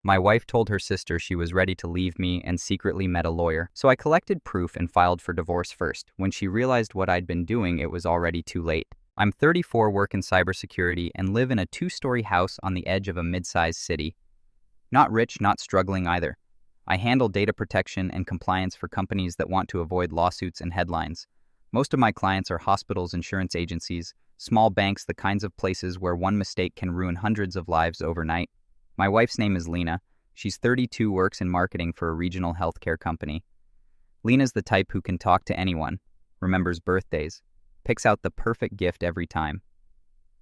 My wife told her sister she was ready to leave me and secretly met a lawyer. So I collected proof and filed for divorce first. When she realized what I'd been doing, it was already too late. I'm 34, work in cybersecurity, and live in a 2-story house on the edge of a mid-sized city. Not rich, not struggling either. I handle data protection and compliance for companies that want to avoid lawsuits and headlines. Most of my clients are hospitals, insurance agencies, small banks, the kinds of places where one mistake can ruin hundreds of lives overnight. My wife's name is Lena. She's 32, works in marketing for a regional healthcare company. Lena's the type who can talk to anyone, remembers birthdays, picks out the perfect gift every time.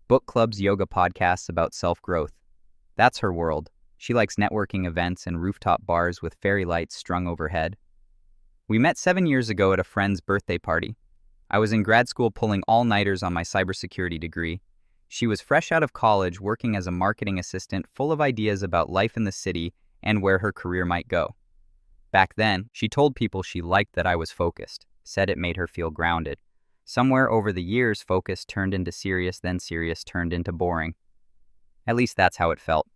Book clubs, yoga podcasts about self-growth. That's her world. She likes networking events and rooftop bars with fairy lights strung overhead. We met 7 years ago at a friend's birthday party. I was in grad school pulling all-nighters on my cybersecurity degree. She was fresh out of college working as a marketing assistant, full of ideas about life in the city and where her career might go. Back then, she told people she liked that I was focused, said it made her feel grounded. Somewhere over the years, focus turned into serious, then serious turned into boring. At least that's how it felt.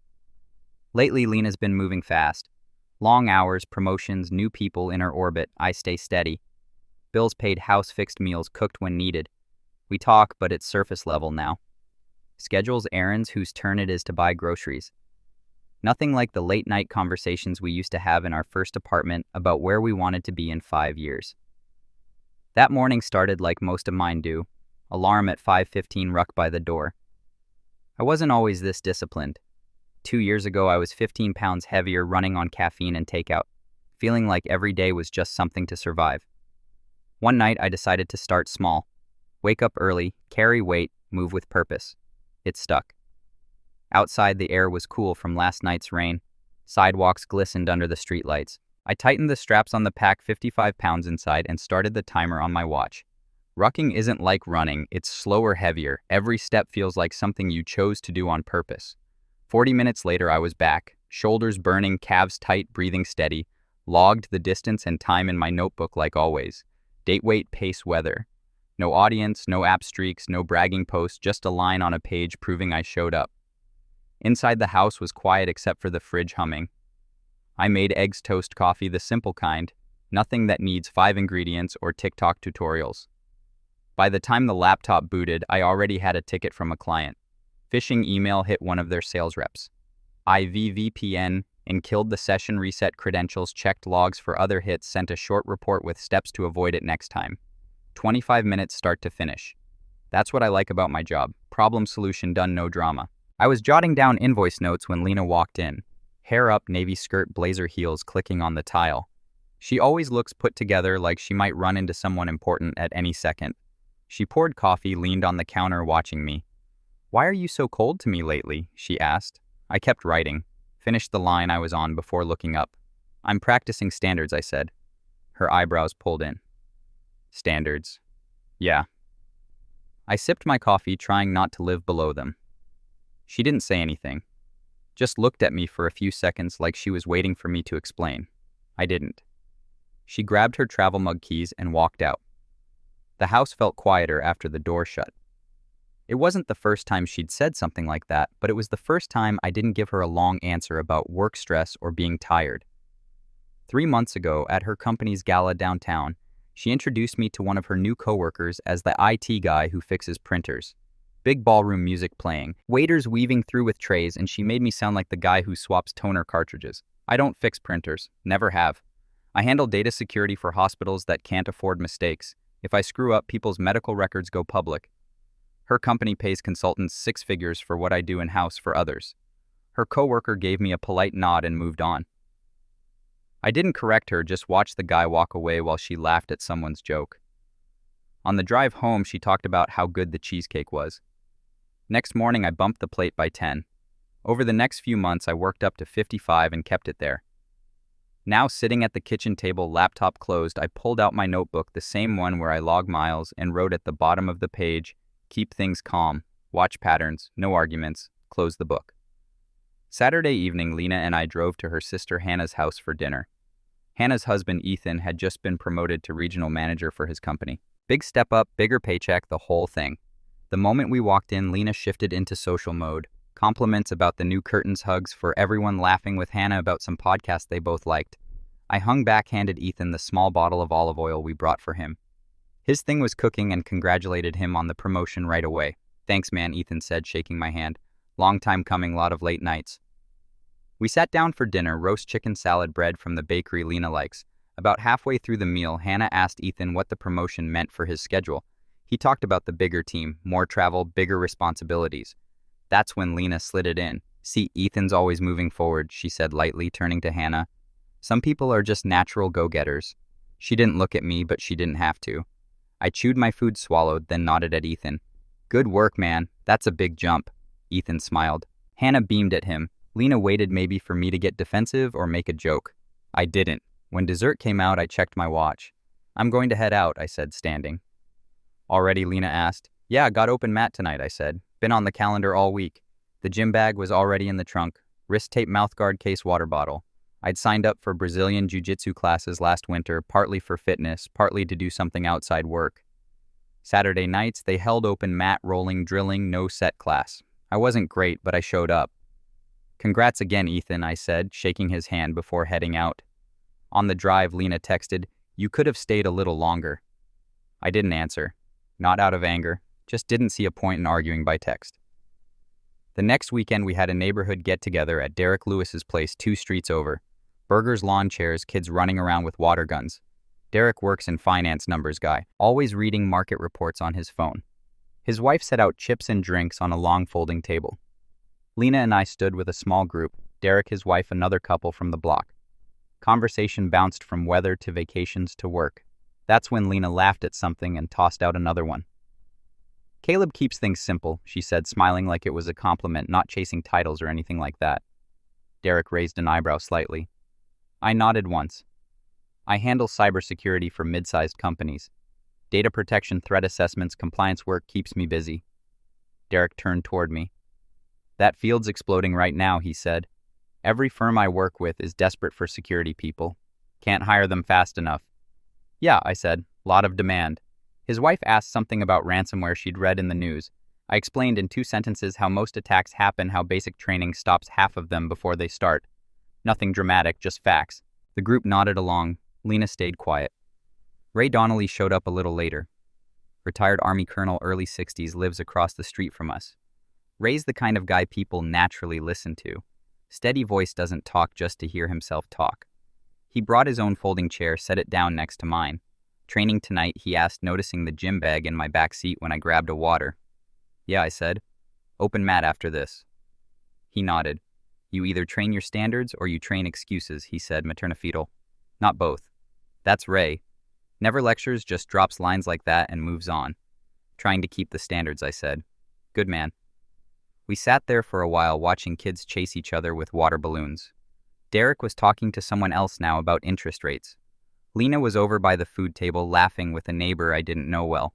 Lately, Lena's been moving fast. Long hours, promotions, new people in her orbit. I stay steady. Bills paid, house fixed, meals cooked when needed. We talk, but it's surface level now. Schedules errands, whose turn it is to buy groceries. Nothing like the late night conversations we used to have in our first apartment about where we wanted to be in 5 years. That morning started like most of mine do. Alarm at 5:15 ruck by the door. I wasn't always this disciplined. 2 years ago, I was 15 pounds heavier, running on caffeine and takeout, feeling like every day was just something to survive. One night, I decided to start small. Wake up early, carry weight, move with purpose. It stuck. Outside, the air was cool from last night's rain. Sidewalks glistened under the streetlights. I tightened the straps on the pack, 55 pounds inside, and started the timer on my watch. Rucking isn't like running, it's slower, heavier. Every step feels like something you chose to do on purpose. 40 minutes later, I was back, shoulders burning, calves tight, breathing steady, logged the distance and time in my notebook like always. Date, weight, pace, weather. No audience, no app streaks, no bragging post, just a line on a page proving I showed up. Inside the house was quiet except for the fridge humming. I made eggs, toast, coffee, the simple kind, nothing that needs 5 ingredients or TikTok tutorials. By the time the laptop booted, I already had a ticket from a client. Phishing email hit one of their sales reps. I VPN and killed the session, reset credentials, checked logs for other hits, sent a short report with steps to avoid it next time. 25 minutes start to finish. That's what I like about my job. Problem solution done, no drama. I was jotting down invoice notes when Lena walked in. Hair up, navy skirt, blazer heels clicking on the tile. She always looks put together, like she might run into someone important at any second. She poured coffee, leaned on the counter watching me. "Why are you so cold to me lately?" she asked. I kept writing. Finished the line I was on before looking up. "I'm practicing standards," I said. Her eyebrows pulled in. "Standards. Yeah." I sipped my coffee, trying not to live below them. She didn't say anything. Just looked at me for a few seconds like she was waiting for me to explain. I didn't. She grabbed her travel mug keys and walked out. The house felt quieter after the door shut. It wasn't the first time she'd said something like that, but it was the first time I didn't give her a long answer about work stress or being tired. 3 months ago, at her company's gala downtown, she introduced me to one of her new coworkers as the IT guy who fixes printers. Big ballroom music playing, waiters weaving through with trays, and she made me sound like the guy who swaps toner cartridges. I don't fix printers, never have. I handle data security for hospitals that can't afford mistakes. If I screw up, people's medical records go public. Her company pays consultants 6 figures for what I do in-house for others. Her coworker gave me a polite nod and moved on. I didn't correct her, just watched the guy walk away while she laughed at someone's joke. On the drive home, she talked about how good the cheesecake was. Next morning, I bumped the plate by 10. Over the next few months, I worked up to 55 and kept it there. Now, sitting at the kitchen table, laptop closed, I pulled out my notebook, the same one where I log miles, and wrote at the bottom of the page, "Keep things calm, watch patterns, no arguments, close the book." Saturday evening, Lena and I drove to her sister Hannah's house for dinner. Hannah's husband, Ethan, had just been promoted to regional manager for his company. Big step up, bigger paycheck, the whole thing. The moment we walked in, Lena shifted into social mode. Compliments about the new curtains, hugs for everyone, laughing with Hannah about some podcast they both liked. I hung back, handed Ethan the small bottle of olive oil we brought for him. His thing was cooking and congratulated him on the promotion right away. Thanks, man, Ethan said, shaking my hand. Long time coming, lot of late nights. We sat down for dinner, roast chicken salad bread from the bakery Lena likes. About halfway through the meal, Hannah asked Ethan what the promotion meant for his schedule. He talked about the bigger team, more travel, bigger responsibilities. That's when Lena slid it in. See, Ethan's always moving forward, she said lightly, turning to Hannah. Some people are just natural go-getters. She didn't look at me, but she didn't have to. I chewed my food, swallowed, then nodded at Ethan. Good work, man. That's a big jump. Ethan smiled. Hannah beamed at him. Lena waited maybe for me to get defensive or make a joke. I didn't. When dessert came out, I checked my watch. I'm going to head out, I said, standing. Already, Lena asked. Yeah, got open mat tonight, I said. Been on the calendar all week. The gym bag was already in the trunk. Wrist tape, mouthguard, case, water bottle. I'd signed up for Brazilian jiu-jitsu classes last winter, partly for fitness, partly to do something outside work. Saturday nights, they held open mat, rolling, drilling, no set class. I wasn't great, but I showed up. Congrats again, Ethan, I said, shaking his hand before heading out. On the drive, Lena texted, You could have stayed a little longer. I didn't answer. Not out of anger, just didn't see a point in arguing by text. The next weekend, we had a neighborhood get-together at Derek Lewis's place 2 streets over. Burgers, lawn chairs, kids running around with water guns. Derek works in finance, numbers guy, always reading market reports on his phone. His wife set out chips and drinks on a long folding table. Lena and I stood with a small group, Derek, his wife, another couple from the block. Conversation bounced from weather to vacations to work. That's when Lena laughed at something and tossed out another one. Caleb keeps things simple, she said, smiling like it was a compliment, not chasing titles or anything like that. Derek raised an eyebrow slightly. I nodded once. I handle cybersecurity for midsized companies. Data protection, threat assessments, compliance work keeps me busy. Derek turned toward me. That field's exploding right now, he said. Every firm I work with is desperate for security people. Can't hire them fast enough. Yeah, I said. Lot of demand. His wife asked something about ransomware she'd read in the news. I explained in 2 sentences how most attacks happen, how basic training stops half of them before they start. Nothing dramatic, just facts. The group nodded along. Lena stayed quiet. Ray Donnelly showed up a little later. Retired Army colonel, early 60s, lives across the street from us. Ray's the kind of guy people naturally listen to. Steady voice, doesn't talk just to hear himself talk. He brought his own folding chair, set it down next to mine. Training tonight, he asked, noticing the gym bag in my back seat when I grabbed a water. Yeah, I said. Open mat after this. He nodded. You either train your standards or you train excuses, he said, maternifetal. Not both. That's Ray. Never lectures, just drops lines like that and moves on. Trying to keep the standards, I said. Good man. We sat there for a while watching kids chase each other with water balloons. Derek was talking to someone else now about interest rates. Lena was over by the food table laughing with a neighbor I didn't know well.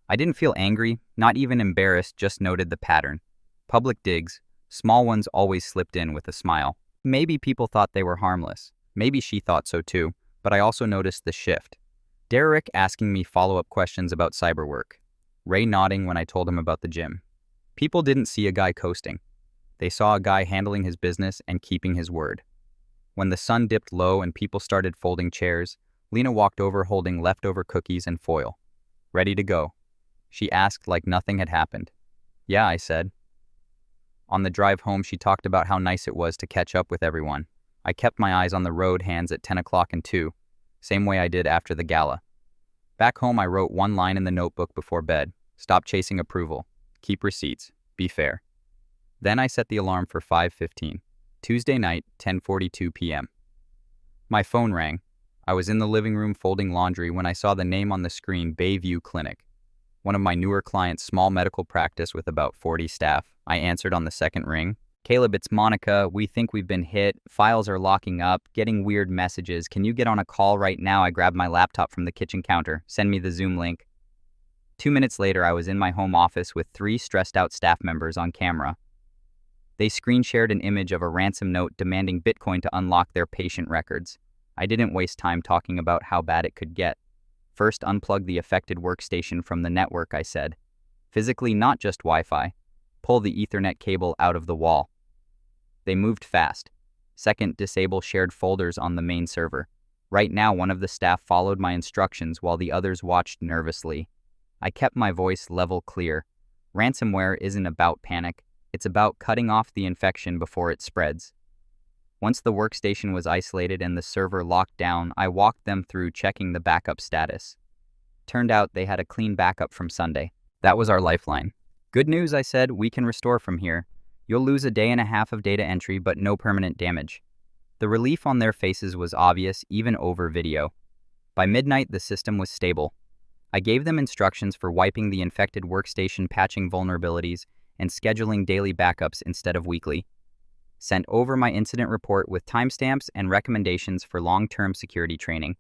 I didn't feel angry, not even embarrassed, just noted the pattern. Public digs, small ones always slipped in with a smile. Maybe people thought they were harmless. Maybe she thought so too, but I also noticed the shift. Derek asking me follow-up questions about cyber work. Ray nodding when I told him about the gym. People didn't see a guy coasting. They saw a guy handling his business and keeping his word. When the sun dipped low and people started folding chairs, Lena walked over holding leftover cookies and foil. Ready to go. She asked like nothing had happened. Yeah, I said. On the drive home, she talked about how nice it was to catch up with everyone. I kept my eyes on the road, hands at 10 o'clock and 2, same way I did after the gala. Back home, I wrote one line in the notebook before bed. Stop chasing approval. Keep receipts. Be fair. Then I set the alarm for 5:15. Tuesday night, 10:42 p.m. My phone rang. I was in the living room folding laundry when I saw the name on the screen, Bayview Clinic. One of my newer clients, small medical practice with about 40 staff. I answered on the second ring. Caleb, it's Monica. We think we've been hit. Files are locking up. Getting weird messages. Can you get on a call right now? I grabbed my laptop from the kitchen counter. Send me the Zoom link. 2 minutes later, I was in my home office with 3 stressed-out staff members on camera. They screen-shared an image of a ransom note demanding Bitcoin to unlock their patient records. I didn't waste time talking about how bad it could get. First, unplug the affected workstation from the network, I said. Physically, not just Wi-Fi. Pull the Ethernet cable out of the wall. They moved fast. Second, disable shared folders on the main server. Right now, one of the staff followed my instructions while the others watched nervously. I kept my voice level clear. Ransomware isn't about panic. It's about cutting off the infection before it spreads. Once the workstation was isolated and the server locked down, I walked them through checking the backup status. Turned out they had a clean backup from Sunday. That was our lifeline. Good news, I said, we can restore from here. You'll lose a day and a half of data entry, but no permanent damage. The relief on their faces was obvious, even over video. By midnight, the system was stable. I gave them instructions for wiping the infected workstation, patching vulnerabilities, and scheduling daily backups instead of weekly. Sent over my incident report with timestamps and recommendations for long-term security training.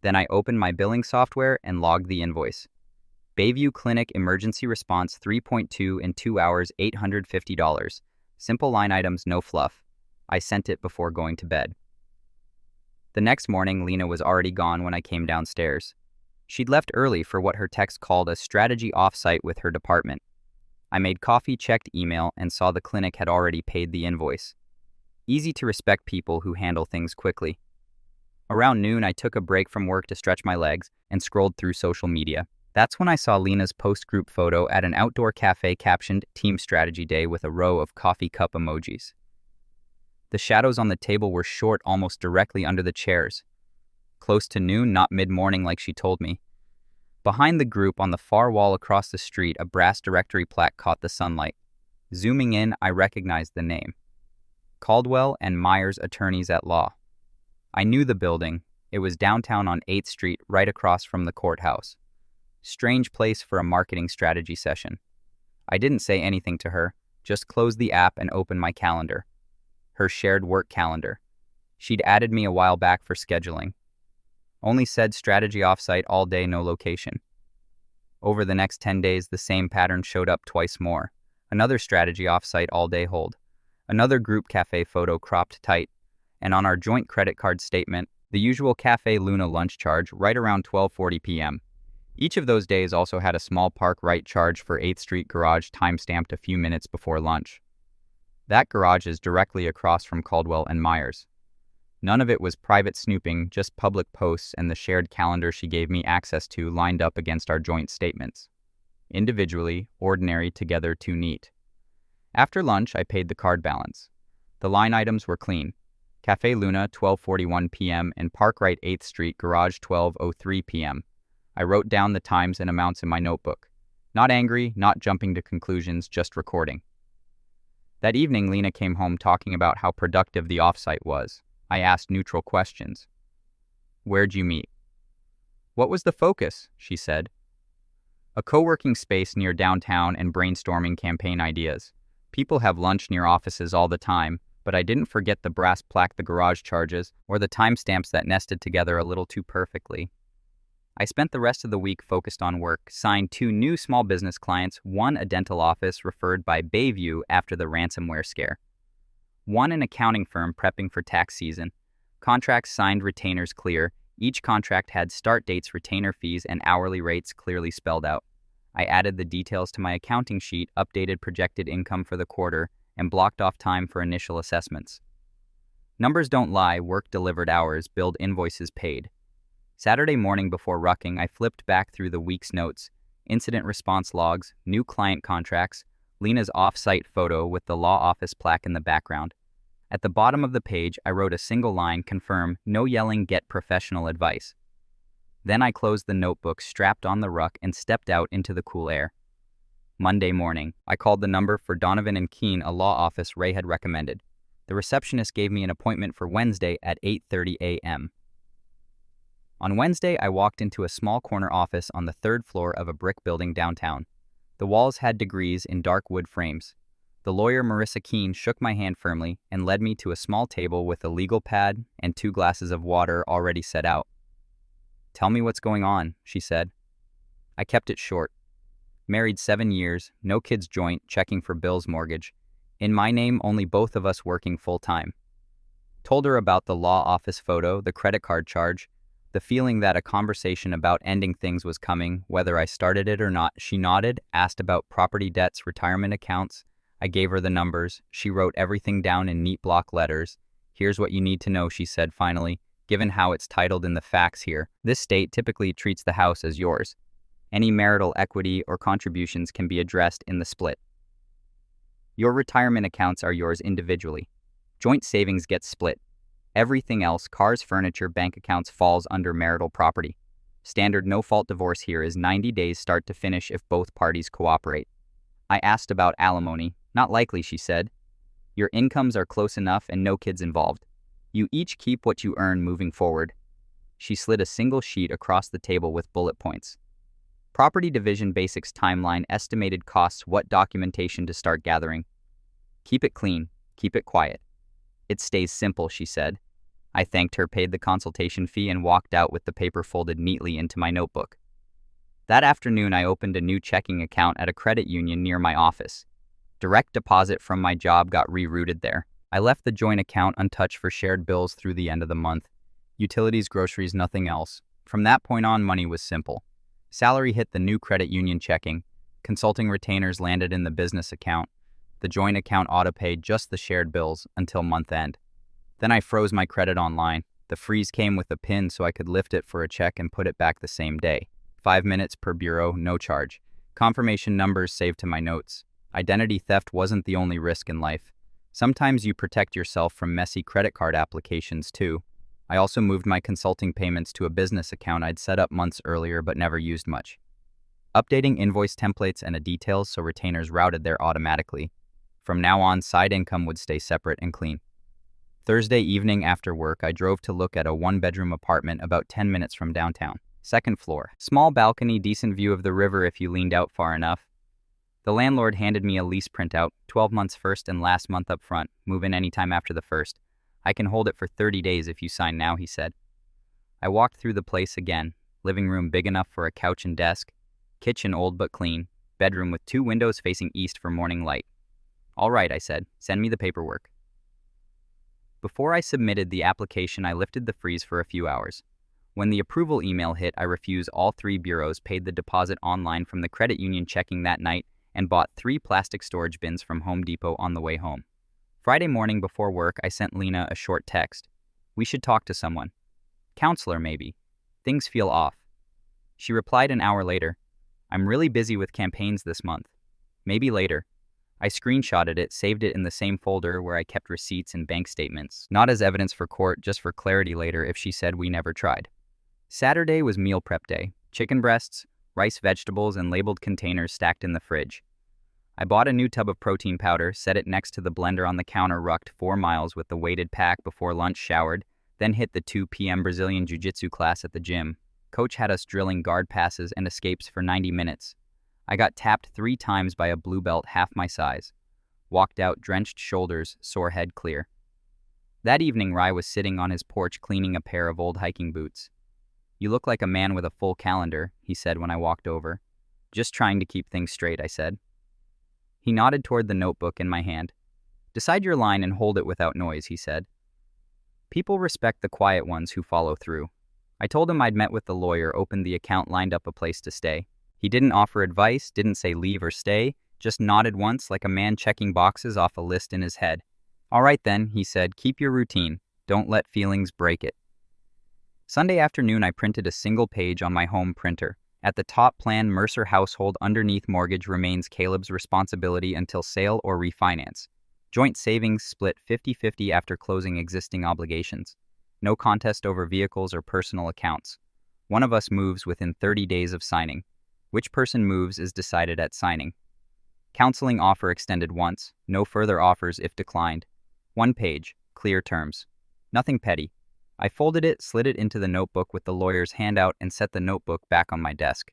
Then I opened my billing software and logged the invoice. Bayview Clinic Emergency Response 3.2 in 2 hours, $850. Simple line items, no fluff. I sent it before going to bed. The next morning, Lena was already gone when I came downstairs. She'd left early for what her text called a strategy offsite with her department. I made coffee, checked email, and saw the clinic had already paid the invoice. Easy to respect people who handle things quickly. Around noon, I took a break from work to stretch my legs and scrolled through social media. That's when I saw Lena's post-group photo at an outdoor cafe captioned Team Strategy Day with a row of coffee cup emojis. The shadows on the table were short, almost directly under the chairs. Close to noon, not mid-morning like she told me. Behind the group, on the far wall across the street, a brass directory plaque caught the sunlight. Zooming in, I recognized the name. Caldwell and Myers Attorneys at Law. I knew the building. It was downtown on 8th Street, right across from the courthouse. Strange place for a marketing strategy session. I didn't say anything to her, just closed the app and opened my calendar. Her shared work calendar. She'd added me a while back for scheduling. Only said strategy offsite all day, no location. Over the next 10 days, the same pattern showed up twice more. Another strategy offsite all day hold. Another group cafe photo cropped tight. And on our joint credit card statement, the usual Cafe Luna lunch charge right around 12:40 p.m. Each of those days also had a small park right charge for 8th Street garage time-stamped a few minutes before lunch. That garage is directly across from Caldwell and Myers. None of it was private snooping, just public posts and the shared calendar she gave me access to lined up against our joint statements. Individually, ordinary, together, too neat. After lunch, I paid the card balance. The line items were clean. Cafe Luna, 12:41 p.m. and Park Right 8th Street Garage, 12:03 p.m. I wrote down the times and amounts in my notebook. Not angry, not jumping to conclusions, just recording. That evening, Lena came home talking about how productive the offsite was. I asked neutral questions. Where'd you meet? What was the focus? She said. A co-working space near downtown and brainstorming campaign ideas. People have lunch near offices all the time, but I didn't forget the brass plaque the garage charges or the timestamps that nested together a little too perfectly. I spent the rest of the week focused on work, signed 2 new small business clients, one a dental office referred by Bayview after the ransomware scare. One an accounting firm prepping for tax season. Contracts signed, retainers clear. Each contract had start dates, retainer fees, and hourly rates clearly spelled out. I added the details to my accounting sheet, updated projected income for the quarter, and blocked off time for initial assessments. Numbers don't lie, work delivered hours, billed invoices paid. Saturday morning before rucking, I flipped back through the week's notes, incident response logs, new client contracts, Lena's off-site photo with the law office plaque in the background. At the bottom of the page, I wrote a single line, confirm, no yelling, get professional advice. Then I closed the notebook, strapped on the ruck, and stepped out into the cool air. Monday morning, I called the number for Donovan and Keene, a law office Ray had recommended. The receptionist gave me an appointment for Wednesday at 8:30 a.m. On Wednesday, I walked into a small corner office on the 3rd floor of a brick building downtown. The walls had degrees in dark wood frames. The lawyer Marissa Keene shook my hand firmly and led me to a small table with a legal pad and 2 glasses of water already set out. Tell me what's going on, she said. I kept it short. Married 7 years, no kids joint, checking for Bill's mortgage. In my name, only both of us working full-time. Told her about the law office photo, the credit card charge, the feeling that a conversation about ending things was coming, whether I started it or not. She nodded, asked about property debts, retirement accounts. I gave her the numbers. She wrote everything down in neat block letters. Here's what you need to know, she said finally, given how it's titled in the facts here. This state typically treats the house as yours. Any marital equity or contributions can be addressed in the split. Your retirement accounts are yours individually. Joint savings gets split. Everything else, cars, furniture, bank accounts, falls under marital property. Standard no-fault divorce here is 90 days start to finish if both parties cooperate. I asked about alimony. Not likely, she said. Your incomes are close enough and no kids involved. You each keep what you earn moving forward. She slid a single sheet across the table with bullet points. Property division basics timeline, estimated costs, what documentation to start gathering. Keep it clean, keep it quiet. It stays simple, she said. I thanked her, paid the consultation fee, and walked out with the paper folded neatly into my notebook. That afternoon, I opened a new checking account at a credit union near my office. Direct deposit from my job got rerouted there. I left the joint account untouched for shared bills through the end of the month. Utilities, groceries, nothing else. From that point on, money was simple. Salary hit the new credit union checking. Consulting retainers landed in the business account. The joint account auto-paid just the shared bills until month end. Then I froze my credit online. The freeze came with a PIN so I could lift it for a check and put it back the same day. 5 minutes per bureau, no charge. Confirmation numbers saved to my notes. Identity theft wasn't the only risk in life. Sometimes you protect yourself from messy credit card applications too. I also moved my consulting payments to a business account I'd set up months earlier but never used much. Updating invoice templates and details so retainers routed there automatically. From now on, side income would stay separate and clean. Thursday evening after work, I drove to look at a one-bedroom apartment about 10 minutes from downtown. Second floor. Small balcony, decent view of the river if you leaned out far enough. The landlord handed me a lease printout, 12 months first and last month up front. Move in anytime after the first. I can hold it for 30 days if you sign now, he said. I walked through the place again. Living room big enough for a couch and desk. Kitchen old but clean. Bedroom with 2 windows facing east for morning light. All right, I said. Send me the paperwork. Before I submitted the application, I lifted the freeze for a few hours. When the approval email hit, I refused all 3 bureaus, paid the deposit online from the credit union checking that night, and bought 3 plastic storage bins from Home Depot on the way home. Friday morning before work, I sent Lena a short text. We should talk to someone. Counselor, maybe. Things feel off. She replied an hour later. I'm really busy with campaigns this month. Maybe later. I screenshotted it, saved it in the same folder where I kept receipts and bank statements. Not as evidence for court, just for clarity later if she said we never tried. Saturday was meal prep day. Chicken breasts, rice, vegetables, and labeled containers stacked in the fridge. I bought a new tub of protein powder, set it next to the blender on the counter, rucked 4 miles with the weighted pack before lunch, showered, then hit the 2 p.m. Brazilian Jiu-Jitsu class at the gym. Coach had us drilling guard passes and escapes for 90 minutes. I got tapped 3 times by a blue belt half my size. Walked out, drenched shoulders, sore head clear. That evening, Rai was sitting on his porch cleaning a pair of old hiking boots. You look like a man with a full calendar, he said when I walked over. Just trying to keep things straight, I said. He nodded toward the notebook in my hand. Decide your line and hold it without noise, he said. People respect the quiet ones who follow through. I told him I'd met with the lawyer, opened the account, lined up a place to stay. He didn't offer advice, didn't say leave or stay, just nodded once like a man checking boxes off a list in his head. All right then, he said, keep your routine. Don't let feelings break it. Sunday afternoon, I printed a single page on my home printer. At the top, plan Mercer household, underneath mortgage remains Caleb's responsibility until sale or refinance. Joint savings split 50-50 after closing existing obligations. No contest over vehicles or personal accounts. One of us moves within 30 days of signing. Which person moves is decided at signing. Counseling offer extended once. No further offers if declined. 1 page. Clear terms. Nothing petty. I folded it, slid it into the notebook with the lawyer's handout, and set the notebook back on my desk.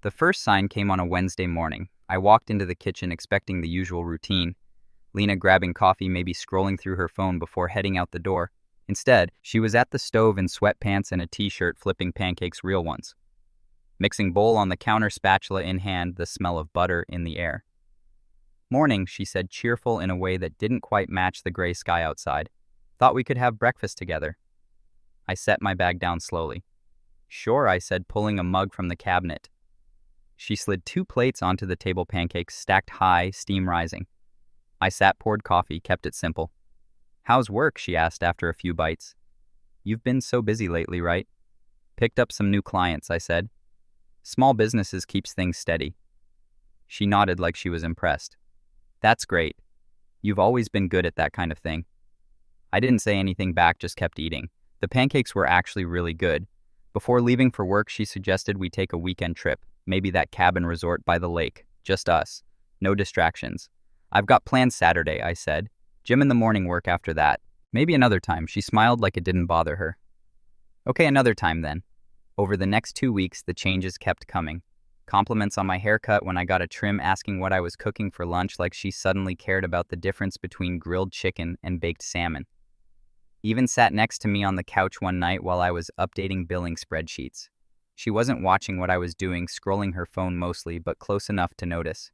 The first sign came on a Wednesday morning. I walked into the kitchen expecting the usual routine. Lena grabbing coffee, maybe scrolling through her phone before heading out the door. Instead, she was at the stove in sweatpants and a t-shirt flipping pancakes, real ones. Mixing bowl on the counter, spatula in hand, the smell of butter in the air. Morning, she said, cheerful in a way that didn't quite match the gray sky outside. Thought we could have breakfast together. I set my bag down slowly. Sure, I said, pulling a mug from the cabinet. She slid 2 plates onto the table, pancakes stacked high, steam rising. I sat, poured coffee, kept it simple. "How's work?" she asked after a few bites. "You've been so busy lately, right?" "Picked up some new clients," I said. "Small businesses keeps things steady." She nodded like she was impressed. "That's great. You've always been good at that kind of thing." I didn't say anything back, just kept eating. The pancakes were actually really good. Before leaving for work, she suggested we take a weekend trip, maybe that cabin resort by the lake, just us. No distractions. "I've got plans Saturday," I said. "Gym in the morning, work after that. Maybe another time." She smiled like it didn't bother her. "Okay, another time then." Over the next 2 weeks, the changes kept coming. Compliments on my haircut when I got a trim, asking what I was cooking for lunch like she suddenly cared about the difference between grilled chicken and baked salmon. Even sat next to me on the couch one night while I was updating billing spreadsheets. She wasn't watching what I was doing, scrolling her phone mostly, but close enough to notice.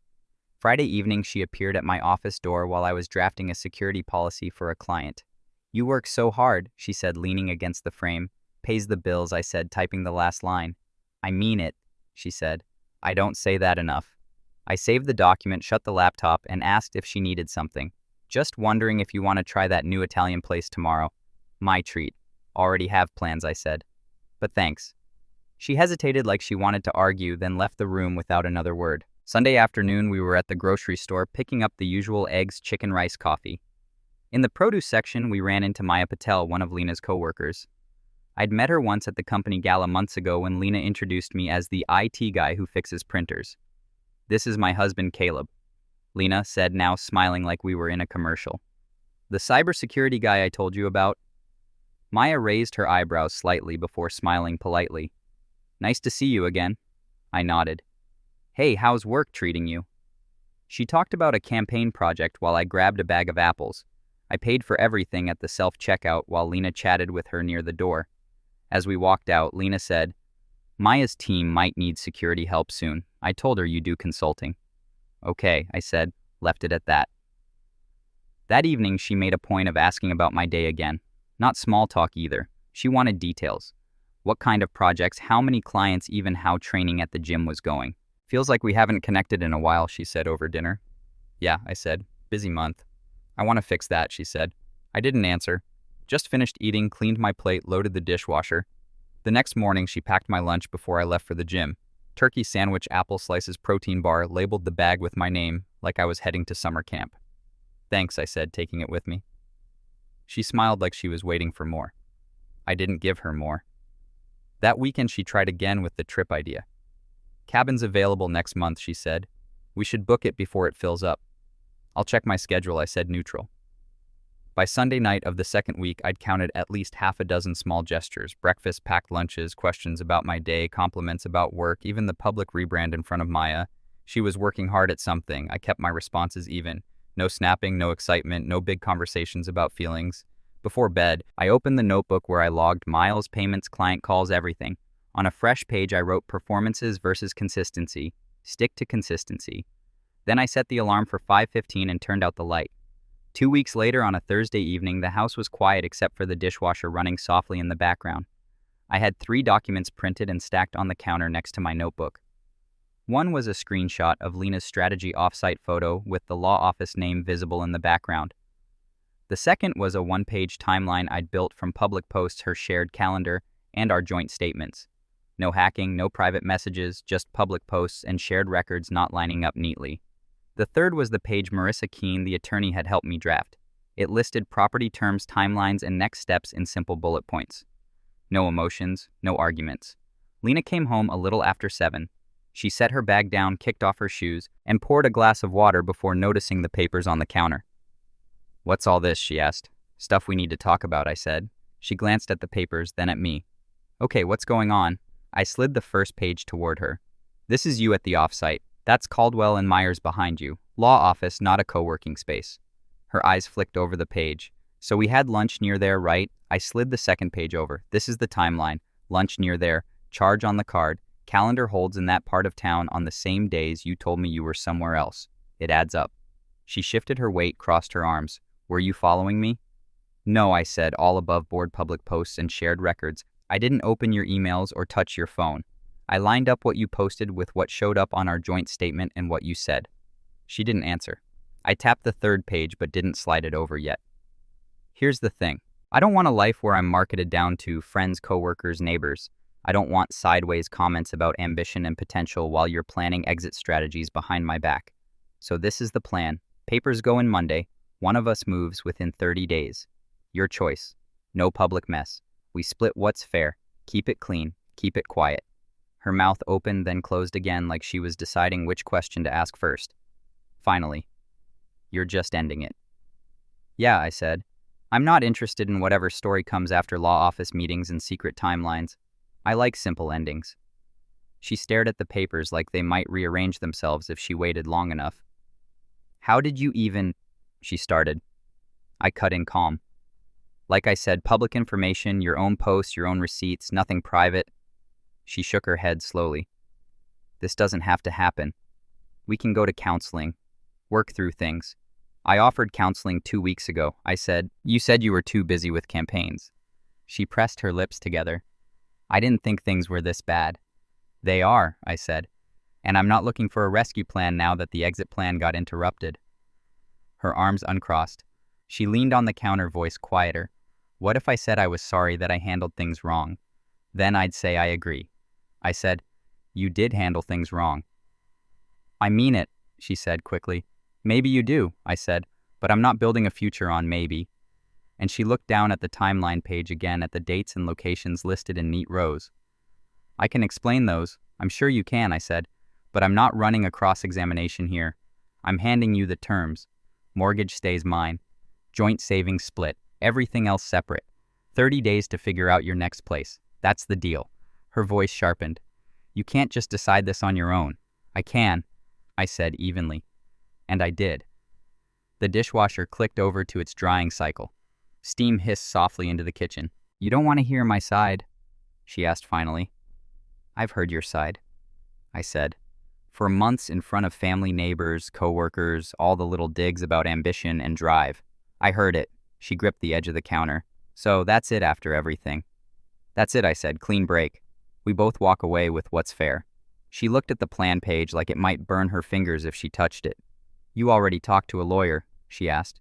Friday evening, she appeared at my office door while I was drafting a security policy for a client. "You work so hard," she said, leaning against the frame. "Pays the bills," I said, typing the last line. "I mean it," she said. "I don't say that enough." I saved the document, shut the laptop, and asked if she needed something. "Just wondering if you want to try that new Italian place tomorrow." "My treat. Already have plans," I said. "But thanks." She hesitated like she wanted to argue, then left the room without another word. Sunday afternoon, we were at the grocery store picking up the usual eggs, chicken, rice, coffee. In the produce section, we ran into Maya Patel, one of Lena's coworkers. I'd met her once at the company gala months ago when Lena introduced me as the IT guy who fixes printers. "This is my husband, Caleb," Lena said, now smiling like we were in a commercial. "The cybersecurity guy I told you about?" Maya raised her eyebrows slightly before smiling politely. "Nice to see you again." I nodded. "Hey, how's work treating you?" She talked about a campaign project while I grabbed a bag of apples. I paid for everything at the self-checkout while Lena chatted with her near the door. As we walked out, Lena said, "Maya's team might need security help soon. I told her you do consulting." "Okay," I said, left it at that. That evening, she made a point of asking about my day again. Not small talk either. She wanted details. What kind of projects, how many clients, even how training at the gym was going. "Feels like we haven't connected in a while," she said over dinner. "Yeah," I said. "Busy month." "I want to fix that," she said. I didn't answer. Just finished eating, cleaned my plate, loaded the dishwasher. The next morning, she packed my lunch before I left for the gym. Turkey sandwich, apple slices, protein bar, labeled the bag with my name, like I was heading to summer camp. "Thanks," I said, taking it with me. She smiled like she was waiting for more. I didn't give her more. That weekend, she tried again with the trip idea. "Cabin's available next month," she said. "We should book it before it fills up." "I'll check my schedule," I said, neutral. By Sunday night of the second week, I'd counted at least half a dozen small gestures: breakfast, packed lunches, questions about my day, compliments about work, even the public rebrand in front of Maya. She was working hard at something. I kept my responses even. No snapping, no excitement, no big conversations about feelings. Before bed, I opened the notebook where I logged miles, payments, client calls, everything. On a fresh page, I wrote performances versus consistency. Stick to consistency. Then I set the alarm for 5:15 and turned out the light. 2 weeks later, on a Thursday evening, the house was quiet except for the dishwasher running softly in the background. I had 3 documents printed and stacked on the counter next to my notebook. One was a screenshot of Lena's strategy offsite photo with the law office name visible in the background. The second was a 1-page timeline I'd built from public posts, her shared calendar, and our joint statements. No hacking, no private messages, just public posts and shared records not lining up neatly. The third was the page Marissa Keene, the attorney, had helped me draft. It listed property terms, timelines, and next steps in simple bullet points. No emotions, no arguments. Lena came home a little after 7. She set her bag down, kicked off her shoes, and poured a glass of water before noticing the papers on the counter. "What's all this?" she asked. "Stuff we need to talk about," I said. She glanced at the papers, then at me. "Okay, what's going on?" I slid the first page toward her. "This is you at the offsite. That's Caldwell and Myers behind you. Law office, not a co-working space." Her eyes flicked over the page. "So we had lunch near there, right?" I slid the second page over. "This is the timeline. Lunch near there. Charge on the card. Calendar holds in that part of town on the same days you told me you were somewhere else. It adds up." She shifted her weight, crossed her arms. "Were you following me?" "No," I said, "all above board public posts and shared records. I didn't open your emails or touch your phone." I lined up what you posted with what showed up on our joint statement and what you said. She didn't answer. I tapped the third page but didn't slide it over yet. Here's the thing. I don't want a life where I'm marketed down to friends, coworkers, neighbors. I don't want sideways comments about ambition and potential while you're planning exit strategies behind my back. So this is the plan. Papers go in Monday. One of us moves within 30 days. Your choice. No public mess. We split what's fair. Keep it clean. Keep it quiet. Her mouth opened, then closed again like she was deciding which question to ask first. Finally. You're just ending it. Yeah, I said. I'm not interested in whatever story comes after law office meetings and secret timelines. I like simple endings. She stared at the papers like they might rearrange themselves if she waited long enough. How did you even... she started. I cut in calm. Like I said, public information, your own posts, your own receipts, nothing private. She shook her head slowly. This doesn't have to happen. We can go to counseling, work through things. I offered counseling 2 weeks ago. I said, you said you were too busy with campaigns. She pressed her lips together. I didn't think things were this bad. They are, I said. And I'm not looking for a rescue plan now that the exit plan got interrupted. Her arms uncrossed. She leaned on the counter, voice quieter. What if I said I was sorry that I handled things wrong? Then I'd say I agree. I said, you did handle things wrong. I mean it, she said quickly. Maybe you do, I said, but I'm not building a future on maybe. And she looked down at the timeline page again at the dates and locations listed in neat rows. I can explain those. I'm sure you can, I said, but I'm not running a cross-examination here. I'm handing you the terms. Mortgage stays mine. Joint savings split. Everything else separate. 30 days to figure out your next place. That's the deal. Her voice sharpened. You can't just decide this on your own. I can, I said evenly. And I did. The dishwasher clicked over to its drying cycle. Steam hissed softly into the kitchen. You don't want to hear my side? She asked finally. I've heard your side, I said. For months in front of family, neighbors, coworkers, all the little digs about ambition and drive. I heard it. She gripped the edge of the counter. So that's it after everything. That's it, I said. Clean break. We both walk away with what's fair. She looked at the plan page like it might burn her fingers if she touched it. You already talked to a lawyer, she asked.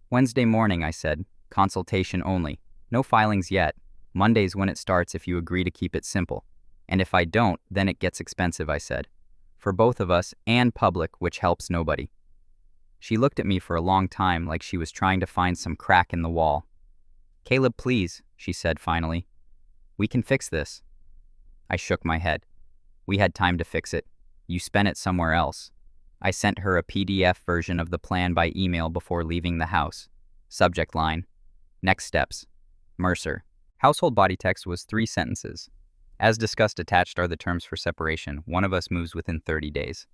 Wednesday morning, I said. Consultation only. No filings yet. Monday's when it starts if you agree to keep it simple. And if I don't, then it gets expensive, I said. For both of us and public, which helps nobody. She looked at me for a long time like she was trying to find some crack in the wall. Caleb, please, she said finally. We can fix this. I shook my head. We had time to fix it. You spent it somewhere else. I sent her a PDF version of the plan by email before leaving the house. Subject line. Next steps. Mercer. Household body text was 3 sentences. As discussed, attached are the terms for separation. One of us moves within 30 days.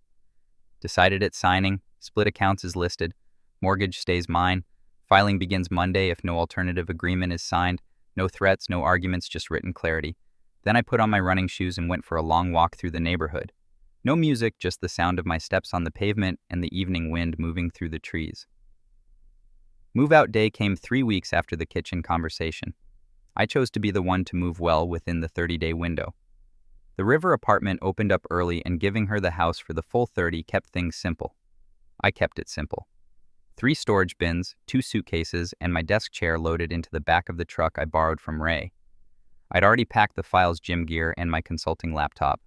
Decided at signing. Split accounts is listed. Mortgage stays mine. Filing begins Monday if no alternative agreement is signed. No threats, no arguments, just written clarity. Then I put on my running shoes and went for a long walk through the neighborhood. No music, just the sound of my steps on the pavement and the evening wind moving through the trees. Move-out day came 3 weeks after the kitchen conversation. I chose to be the one to move well within the 30-day window. The River apartment opened up early, and giving her the house for the full 30 kept things simple. I kept it simple. 3 storage bins, 2 suitcases, and my desk chair loaded into the back of the truck I borrowed from Ray. I'd already packed the files, gym gear, and my consulting laptop.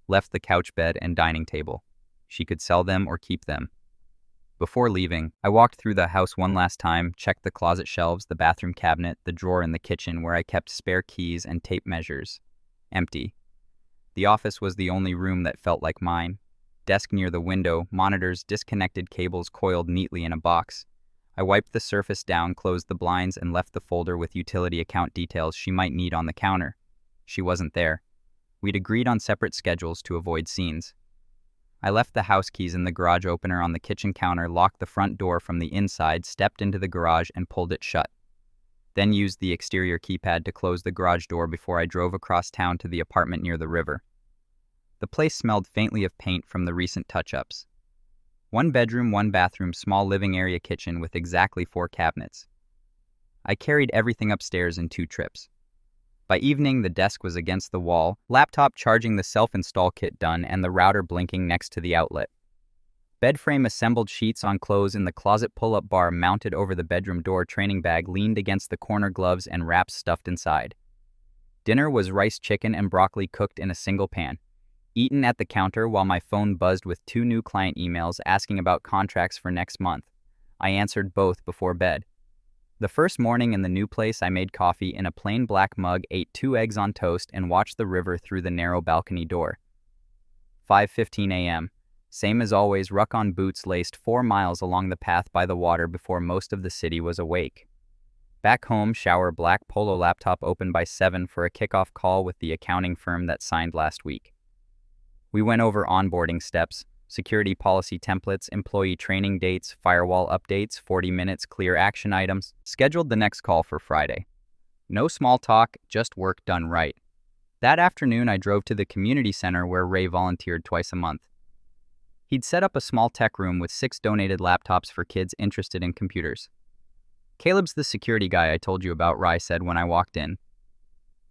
Left the couch bed and dining table. She could sell them or keep them. Before leaving, I walked through the house one last time, checked the closet shelves, the bathroom cabinet, the drawer in the kitchen where I kept spare keys and tape measures. Empty. The office was the only room that felt like mine. Desk near the window, monitors, disconnected cables coiled neatly in a box. I wiped the surface down, closed the blinds, and left the folder with utility account details she might need on the counter. She wasn't there. We'd agreed on separate schedules to avoid scenes. I left the house keys in the garage opener on the kitchen counter, locked the front door from the inside, stepped into the garage, and pulled it shut. Then used the exterior keypad to close the garage door before I drove across town to the apartment near the river. The place smelled faintly of paint from the recent touch-ups. 1 bedroom, 1 bathroom, small living area kitchen with exactly 4 cabinets. I carried everything upstairs in 2 trips. By evening, the desk was against the wall, laptop charging, the self-install kit done, and the router blinking next to the outlet. Bed frame assembled, sheets on clothes in the closet, pull-up bar mounted over the bedroom door, training bag leaned against the corner, gloves and wraps stuffed inside. Dinner was rice, chicken, and broccoli cooked in a single pan. Eaten at the counter while my phone buzzed with 2 new client emails asking about contracts for next month. I answered both before bed. The first morning in the new place, I made coffee in a plain black mug, ate 2 eggs on toast, and watched the river through the narrow balcony door. 5:15 a.m. Same as always, ruck-on boots laced 4 miles along the path by the water before most of the city was awake. Back home, shower, black polo, laptop open by 7 for a kickoff call with the accounting firm that signed last week. We went over onboarding steps, security policy templates, employee training dates, firewall updates, 40 minutes, clear action items, scheduled the next call for Friday. No small talk, just work done right. That afternoon, I drove to the community center where Ray volunteered twice a month. He'd set up a small tech room with 6 donated laptops for kids interested in computers. Caleb's the security guy I told you about, Rai said when I walked in.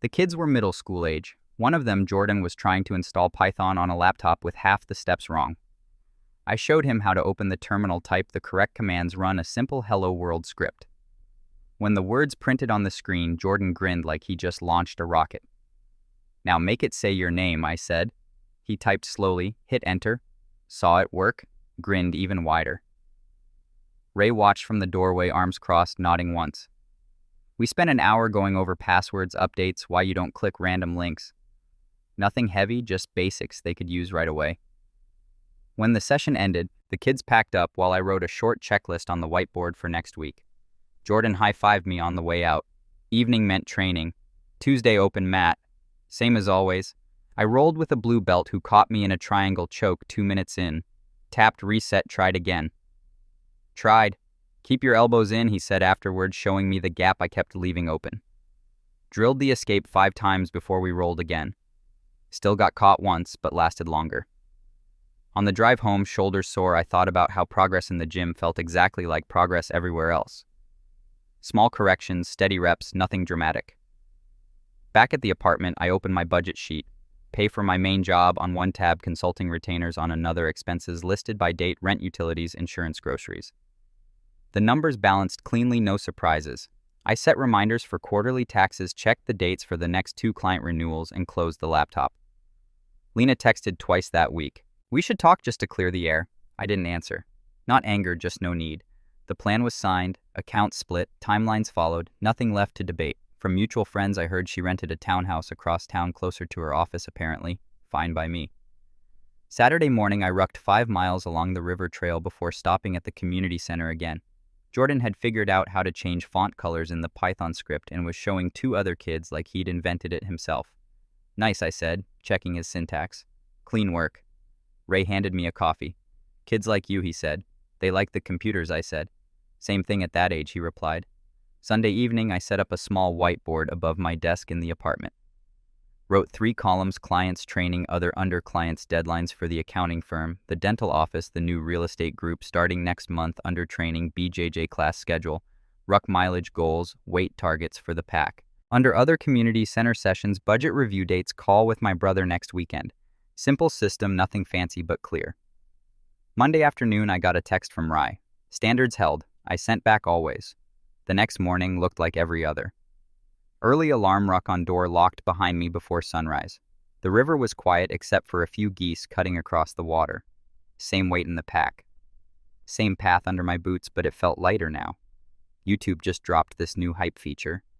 The kids were middle school age. One of them, Jordan, was trying to install Python on a laptop with half the steps wrong. I showed him how to open the terminal, type the correct commands, run a simple Hello World script. When the words printed on the screen, Jordan grinned like he just launched a rocket. "Now make it say your name," I said. He typed slowly, hit enter, saw it work, grinned even wider. Ray watched from the doorway, arms crossed, nodding once. We spent an hour going over passwords, updates, why you don't click random links. Nothing heavy, just basics they could use right away. When the session ended, the kids packed up while I wrote a short checklist on the whiteboard for next week. Jordan high-fived me on the way out. Evening meant training. Tuesday open mat. Same as always. I rolled with a blue belt who caught me in a triangle choke 2 minutes in. Tapped reset, tried again. Tried. Keep your elbows in, he said afterwards, showing me the gap I kept leaving open. Drilled the escape 5 times before we rolled again. Still got caught once, but lasted longer. On the drive home, shoulders sore, I thought about how progress in the gym felt exactly like progress everywhere else. Small corrections, steady reps, nothing dramatic. Back at the apartment, I opened my budget sheet. Pay for my main job on one tab, consulting retainers on another, expenses listed by date, rent, utilities, insurance, groceries. The numbers balanced cleanly, no surprises. I set reminders for quarterly taxes, checked the dates for the next 2 client renewals, and closed the laptop. Lena texted twice that week. "We should talk just to clear the air." I didn't answer. Not anger, just no need. The plan was signed, accounts split, timelines followed, nothing left to debate. From mutual friends, I heard she rented a townhouse across town closer to her office, apparently. Fine by me. Saturday morning, I rucked 5 miles along the river trail before stopping at the community center again. Jordan had figured out how to change font colors in the Python script and was showing 2 other kids like he'd invented it himself. "Nice," I said, checking his syntax. "Clean work." Ray handed me a coffee. "Kids like you," he said. "They like the computers," I said. "Same thing at that age," he replied. Sunday evening, I set up a small whiteboard above my desk in the apartment. Wrote 3 columns, clients, training, other, under clients, deadlines for the accounting firm, the dental office, the new real estate group starting next month, under training, BJJ class schedule, ruck mileage goals, weight targets for the pack. Under other, community center sessions, budget review dates, call with my brother next weekend. Simple system, nothing fancy but clear. Monday afternoon, I got a text from Rai. Standards held. I sent back always. The next morning looked like every other. Early alarm, ruck on door locked behind me before sunrise. The river was quiet except for a few geese cutting across the water. Same weight in the pack. Same path under my boots, but it felt lighter now. YouTube just dropped this new hype feature.